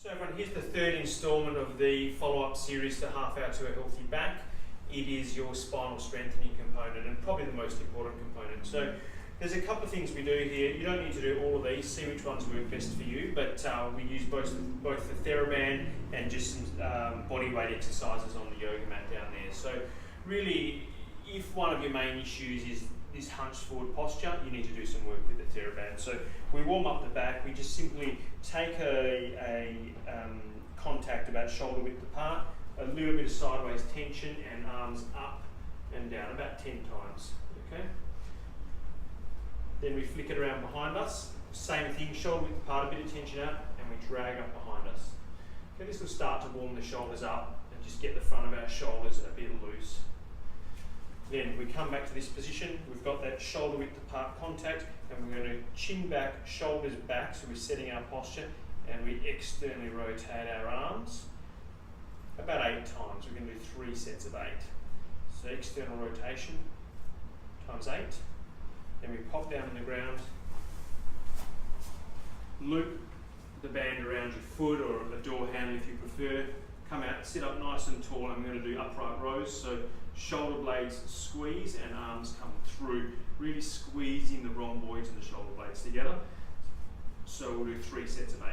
So everyone, here's the third instalment of the follow-up series to Half Hour to a Healthy Back. It is your spinal strengthening component and probably the most important component. So there's a couple of things we do here. You don't need to do all of these, see which ones work best for you, but we use both the TheraBand and just some body weight exercises on the yoga mat down there. So really, if one of your main issues is this hunched forward posture, you need to do some work with the TheraBand. So we warm up the back, we just simply take a contact about shoulder width apart, a little bit of sideways tension and arms up and down about 10 times, okay? Then we flick it around behind us, same thing, shoulder width apart, a bit of tension out, and we drag up behind us. Okay, this will start to warm the shoulders up and just get the front of our shoulders a bit loose. Then we come back to this position, we've got that shoulder width apart contact, and we're going to chin back, shoulders back, so we're setting our posture, and we externally rotate our arms about 8 times. We're going to do 3 sets of 8. So external rotation times 8. Then we pop down on the ground, loop the band around your foot or a door handle if you prefer, come out, sit up nice and tall. I'm going to do upright rows, so shoulder blades squeeze and arms come through, really squeezing the rhomboids and the shoulder blades together. So we'll do 3 sets of 8.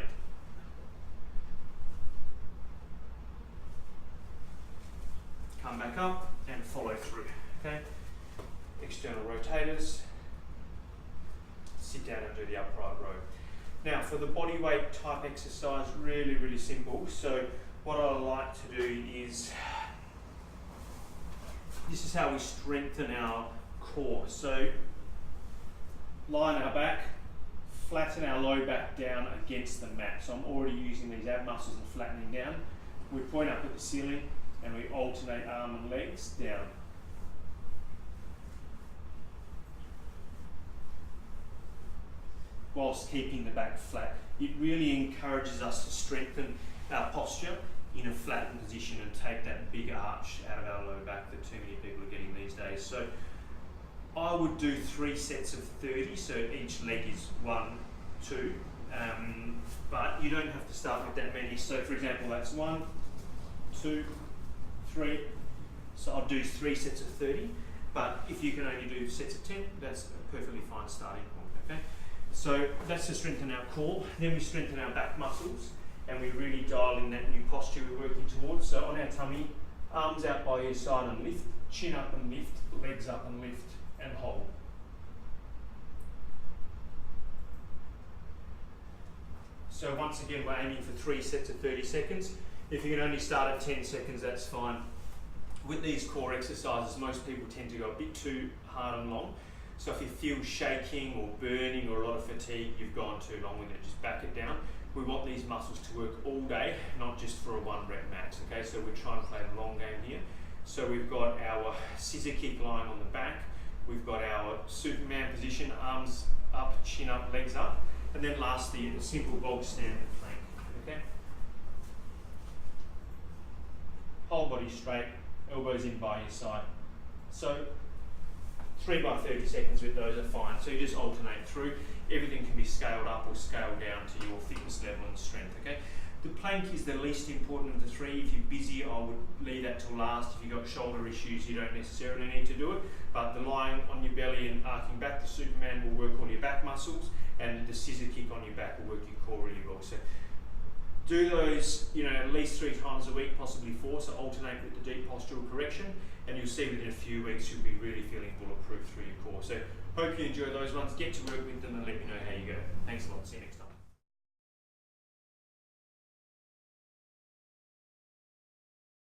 Come back up and follow through, okay? External rotators, sit down and do the upright row. Now for the body weight type exercise, really, really simple. So what I like to do is, this is how we strengthen our core. So lie on our back, flatten our low back down against the mat. So I'm already using these ab muscles and flattening down. We point up at the ceiling and we alternate arm and legs down. Whilst keeping the back flat. It really encourages us to strengthen our posture in a flattened position and take that big arch out of our low back that too many people are getting these days. So I would do 3 sets of 30, so each leg is 1, 2, but you don't have to start with that many. So for example, that's 1, 2, 3, so I'll do 3 sets of 30, but if you can only do sets of 10, that's a perfectly fine starting point, okay? So that's to strengthen our core. Then we strengthen our back muscles and we really dial in that new posture we're working towards. So on our tummy, arms out by your side and lift, chin up and lift, legs up and lift and hold. So once again, we're aiming for 3 sets of 30 seconds. If you can only start at 10 seconds, that's fine. With these core exercises, most people tend to go a bit too hard and long. So if you feel shaking or burning or a lot of fatigue, you've gone too long with it, just back it down. We want these muscles to work all day, not just for a 1 rep max, okay? So we're trying to play the long game here. So we've got our scissor kick lying on the back. We've got our Superman position, arms up, chin up, legs up. And then lastly, a simple bog standard plank, okay? Whole body straight, elbows in by your side. So 3 by 30 seconds with those are fine. So you just alternate through. Everything can be scaled up or scaled down to your fitness level and strength, okay? The plank is the least important of the 3. If you're busy, I would leave that till last. If you've got shoulder issues, you don't necessarily need to do it. But the lying on your belly and arcing back, the Superman will work all your back muscles, and the scissor kick on your back will work your core really well. So do those, at least 3 times a week, possibly 4. So alternate with the deep postural correction, and you'll see within a few weeks you'll be really feeling bulletproof through your core. So hope you enjoy those ones. Get to work with them and let me know how you go.